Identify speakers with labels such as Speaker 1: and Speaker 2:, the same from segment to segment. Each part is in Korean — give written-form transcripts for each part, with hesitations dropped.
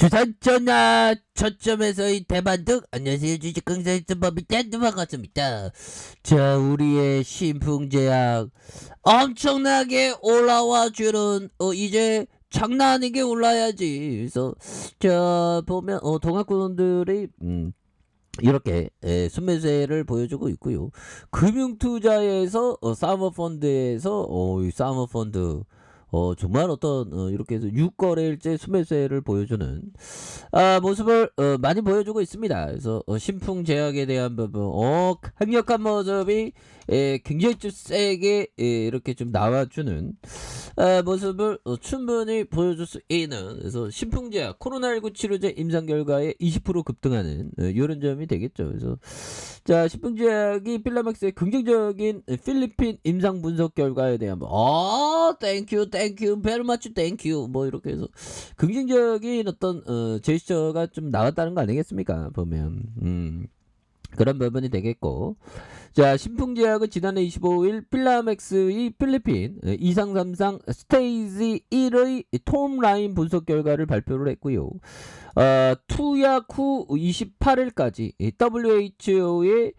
Speaker 1: 부산 전화 초점에서의 대만득. 안녕하세요, 주식 강사의 법이다. 반갑습니다. 자, 우리의 신풍제약 엄청나게 올라와 주는 이제 장난 아니게 올라야지. 그래서 자 보면 동학군들이 이렇게 순매수세를 보여주고 있고요. 금융투자에서 사모펀드에서 이 사모펀드 정말 어떤 이렇게 해서 6거래일째 순매수세를 보여주는 모습을 많이 보여주고 있습니다. 그래서 신풍제약에 대한 부분 강력한 모습이 굉장히 좀 세게 이렇게 좀 나와주는 모습을 충분히 보여줄 수 있는, 그래서 신풍제약 코로나19 치료제 임상 결과에 20% 급등하는 이런 점이 되겠죠. 그래서 자, 신풍제약이 필라맥스의 긍정적인 필리핀 임상 분석 결과에 대한 땡큐 베리 마치 땡큐 뭐 이렇게 해서 긍정적인 어떤 제스처가 좀 나왔다는 거 아니겠습니까? 보면 그런 부분이 되겠고, 자, 신풍제약은 지난해 25일 필라맥스의 필리핀 2333 스테이지 1의 톰라인 분석 결과를 발표를 했고요. 투약 후 28일까지 WHO의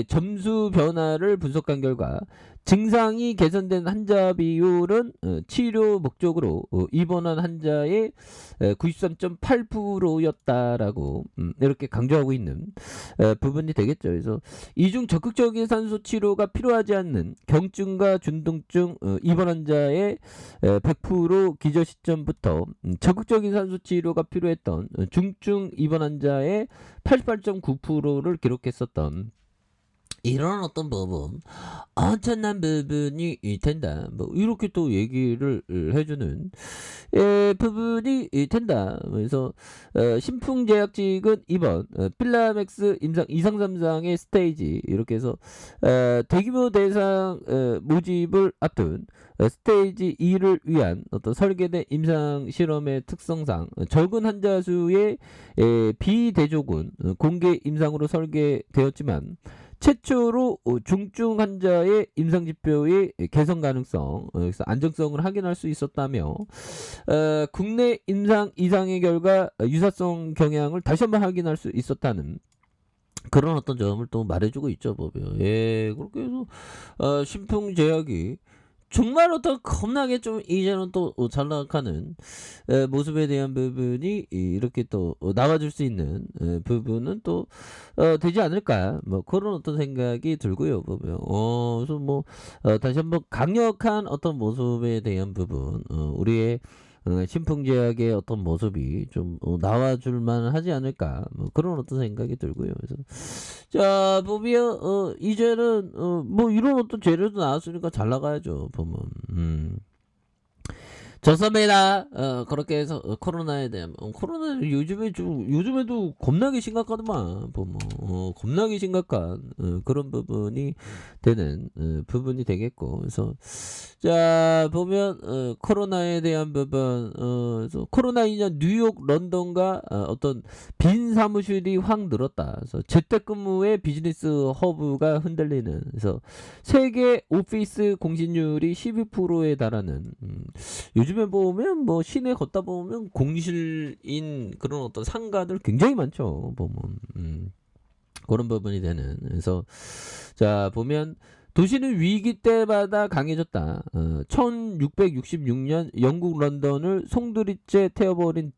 Speaker 1: 점수 변화를 분석한 결과 증상이 개선된 환자 비율은 치료 목적으로 입원한 환자의 93.8%였다라고 이렇게 강조하고 있는 부분이 되겠죠. 그래서 이중 적극적인 산소 치료가 필요하지 않는 경증과 중등증 입원 환자의 100% 기저 시점부터 적극적인 산소 치료가 필요했던 중증 입원 환자의 88.9%를 기록했었던 이런 어떤 부분, 엄청난 부분이 된다. 뭐 이렇게 또 얘기를 해주는 부분이 된다. 그래서 신풍제약 측은 이번 필라맥스 임상 2상3상의 스테이지 이렇게 해서 대규모 대상 모집을 앞둔 스테이지 2를 위한 어떤 설계된 임상 실험의 특성상 적은 환자 수의 비대조군 공개 임상으로 설계되었지만 최초로 중증 환자의 임상 지표의 개선 가능성, 그래서 안정성을 확인할 수 있었다며 국내 임상 이상의 결과 유사성 경향을 다시 한번 확인할 수 있었다는 그런 어떤 점을 또 말해주고 있죠, 보면. 그렇게 해서 신풍제약이 정말 어떤 겁나게 좀 이제는 또 잘 나가는 모습에 대한 부분이 이렇게 또 나와줄 수 있는 부분은 또 되지 않을까, 뭐 그런 어떤 생각이 들고요, 보면. 그래서 뭐 다시 한번 강력한 어떤 모습에 대한 부분, 우리의 신풍제약의 어떤 모습이 좀 나와줄 만하지 않을까, 뭐 그런 어떤 생각이 들고요. 그래서 자 보면 이제는 뭐 이런 어떤 재료도 나왔으니까 잘 나가야죠, 보면. 좋습니다. 그렇게 해서 코로나에 대한 코로나는 요즘에도 겁나게 심각하더만, 보면. 겁나게 심각한 그런 부분이 되는 부분이 되겠고, 그래서 자 보면 코로나에 대한 부분, 그래서 코로나 인연 뉴욕 런던과 어떤 빈 사무실이 확 늘었다. 그래서 재택근무의 비즈니스 허브가 흔들리는, 그래서 세계 오피스 공신률이 12%에 달하는, 요즘에 보면 뭐 시내 걷다 보면 공실인 그런 어떤 상가들 굉장히 많죠, 보면. 그런 부분이 되는, 그래서 자 보면 도시는 위기 때마다 강해졌다. 1666년 영국 런던을 송두리째 태워버린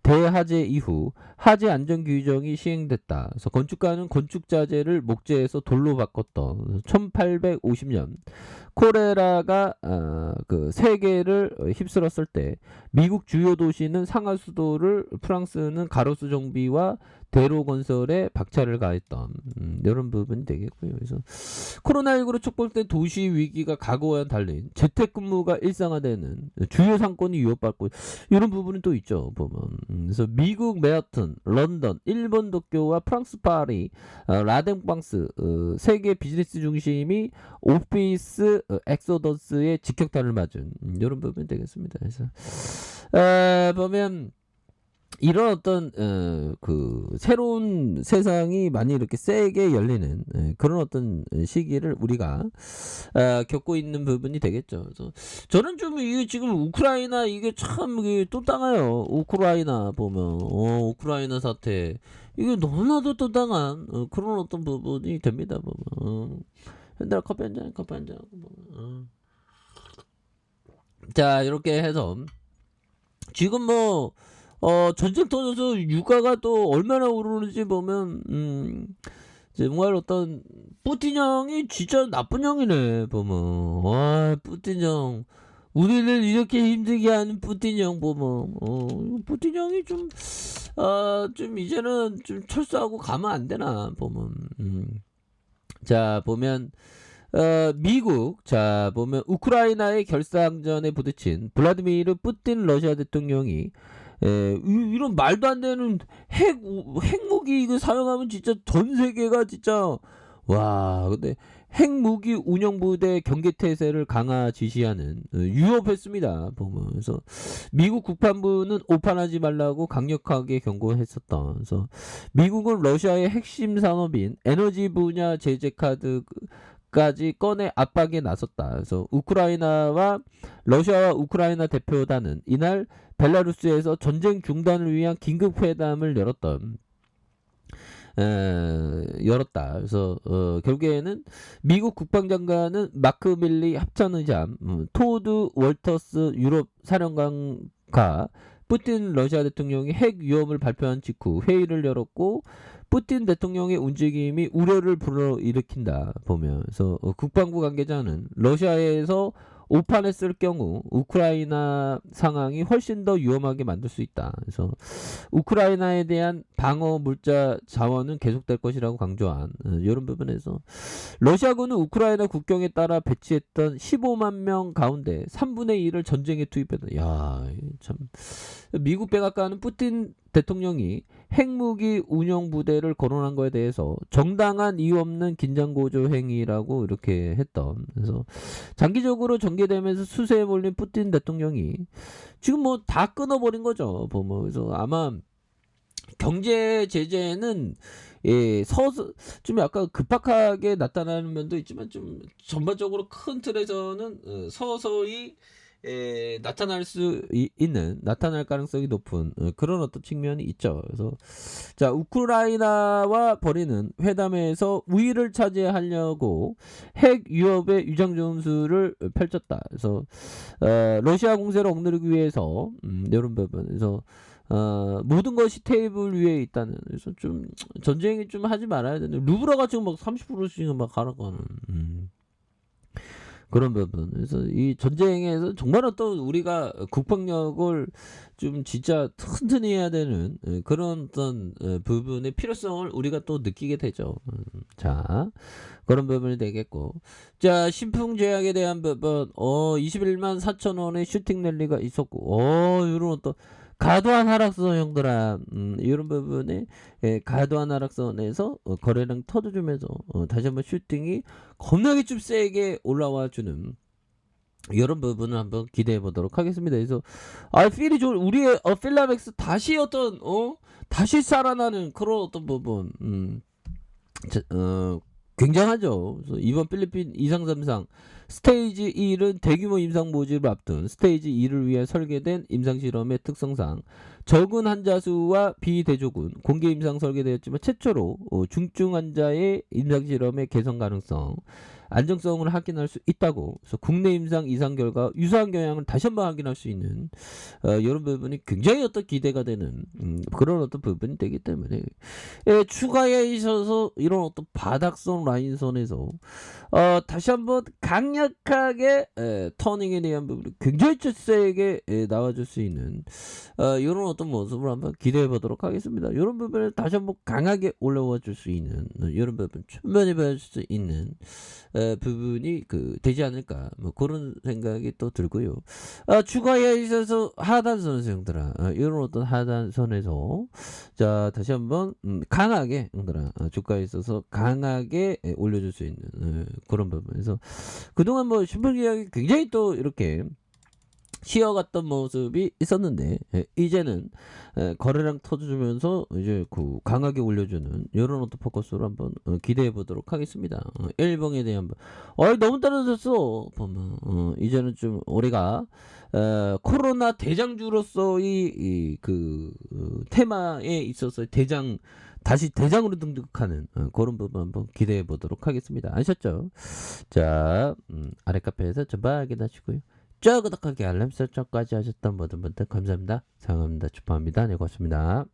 Speaker 1: 대화재 이후 화재 안전 규정이 시행됐다. 그래서 건축가는 건축 자재를 목재에서 돌로 바꿨던 1850년 코레라가 그 세계를 휩쓸었을 때 미국 주요 도시는 상하 수도를, 프랑스는 가로수 정비와 대로 건설에 박차를 가했던 이런 부분이 되겠고요. 그래서 코로나19로 촉발된 도시 위기가 과거와는 달린 재택근무가 일상화되는 주요 상권이 위협받고 이런 부분은 또 있죠, 보면. 그래서 미국 맨하튼, 런던, 일본 도쿄와 프랑스 파리, 라덴방스 세계 비즈니스 중심이 오피스 엑소더스의 직격탄을 맞은 이런 부분이 되겠습니다. 그래서 보면 이런 어떤 그 새로운 세상이 많이 이렇게 세게 열리는 그런 어떤 시기를 우리가 겪고 있는 부분이 되겠죠. 그래서 저는 좀 이게 지금 우크라이나 이게 참 이게 또 땅아요. 우크라이나 보면 우크라이나 사태 이게 너무나도 또 당한 그런 어떤 부분이 됩니다. 보면 현대라 커피 한 잔, 커피 한 잔. 자 이렇게 해서 지금 뭐 전쟁 터져서 유가가 또 얼마나 오르는지 보면 정말 어떤 푸틴 형이 진짜 나쁜 형이네 보면. 와 푸틴 형 우리를 이렇게 힘들게 하는 푸틴 형 보면 푸틴 형이 좀 이제는 좀 철수하고 가면 안 되나 보면. 자 보면 미국 자 보면 우크라이나의 결상전에 부딪힌 블라디미르 푸틴 러시아 대통령이 이런 말도 안 되는 핵무기 이거 사용하면 진짜 전 세계가 진짜 와 근데 핵무기 운영부대 경계태세를 강화 지시하는 유업했습니다 보면. 그래서 미국 국방부는 오판하지 말라고 강력하게 경고했었던. 그래서 미국은 러시아의 핵심 산업인 에너지 분야 제재 카드까지 꺼내 압박에 나섰다. 그래서 러시아와 우크라이나 대표단은 이날 벨라루스에서 전쟁 중단을 위한 긴급 회담을 열었다. 그래서 결국에는 미국 국방장관은 마크 밀리 합참의장, 토드 월터스 유럽 사령관과 푸틴 러시아 대통령이 핵 위험을 발표한 직후 회의를 열었고 푸틴 대통령의 움직임이 우려를 불러일으킨다 보면서 국방부 관계자는 러시아에서 오판했을 경우 우크라이나 상황이 훨씬 더 위험하게 만들 수 있다. 그래서 우크라이나에 대한 방어 물자 자원은 계속될 것이라고 강조한 이런 부분에서 러시아군은 우크라이나 국경에 따라 배치했던 15만 명 가운데 3분의 1을 전쟁에 투입했다. 야, 참 미국 백악관은 푸틴 대통령이 핵무기 운영 부대를 거론한 거에 대해서 정당한 이유 없는 긴장 고조 행위라고 이렇게 했던. 그래서 장기적으로 전개되면서 수세에 몰린 푸틴 대통령이 지금 뭐 다 끊어버린 거죠. 보면 그래서 아마 경제 제재는 좀 약간 급박하게 나타나는 면도 있지만 좀 전반적으로 큰 틀에서는 서서히 나타날 가능성이 높은 그런 어떤 측면이 있죠. 그래서 자 우크라이나와 벌이는 회담에서 우위를 차지하려고 핵 위협의 유장 전술을 펼쳤다. 그래서 러시아 공세를 억누르기 위해서 이런 부분에서 모든 것이 테이블 위에 있다는. 그래서 좀 전쟁이 좀 하지 말아야 되는. 루브라가 지금 막 30%씩 막 가라가는 그런 부분. 그래서 이 전쟁에서 정말 어떤 우리가 국방력을 좀 진짜 튼튼히 해야 되는 그런 어떤 부분의 필요성을 우리가 또 느끼게 되죠. 자 그런 부분이 되겠고 자 신풍제약에 대한 부분 21만 4천 원의 슈팅 랠리가 있었고 이런 어떤 과도한 하락선 형들아 이런 부분에 과도한 하락선에서 거래량 터져주면서 다시 한번 슈팅이 겁나게 좀 세게 올라와주는 이런 부분을 한번 기대해 보도록 하겠습니다. 그래서 필이 좋은 우리의 필라맥스 다시 다시 살아나는 그런 어떤 부분 굉장하죠. 그래서 이번 필리핀 2상3상 스테이지 1은 대규모 임상 모집을 앞둔 스테이지 2를 위해 설계된 임상실험의 특성상 적은 환자 수와 비대조군 공개 임상 설계되었지만 최초로 중증 환자의 임상실험의 개선 가능성 안정성을 확인할 수 있다고. 그래서 국내 임상 이상 결과 유사한 경향을 다시 한번 확인할 수 있는 이런 부분이 굉장히 어떤 기대가 되는 그런 어떤 부분이 되기 때문에 추가에 있어서 이런 어떤 바닥선 라인선에서 다시 한번 강력하게 터닝에 대한 부분이 굉장히 세게 나와줄 수 있는 이런 어떤 모습을 한번 기대해 보도록 하겠습니다. 이런 부분을 다시 한번 강하게 올라와 줄 수 있는 이런 부분 충분히 보여줄 수 있는 부분이 되지 않을까 뭐 그런 생각이 또 들고요. 추가에 있어서 하단선 형들아 이런 어떤 하단선에서 자 다시 한번 강하게 형들아 주가에 있어서 강하게 올려줄 수 있는 그런 부분에서 그동안 뭐 신풍제약이 굉장히 또 이렇게 쉬어갔던 모습이 있었는데 이제는 거래량 터져주면서 이제 그 강하게 올려주는 이런 오토포커스로 한번 기대해 보도록 하겠습니다. 일봉에 대한 너무 떨어졌어 보면 이제는 좀 우리가 코로나 대장주로서의 그 테마에 있어서 다시 대장으로 등극하는 그런 부분 한번 기대해 보도록 하겠습니다. 아셨죠? 자, 아래 카페에서 전방 확인하시고요. 쭉 구독하기 알람 설정까지 하셨던 모든 분들 감사합니다. 사랑합니다. 축하합니다. 네, 고맙습니다.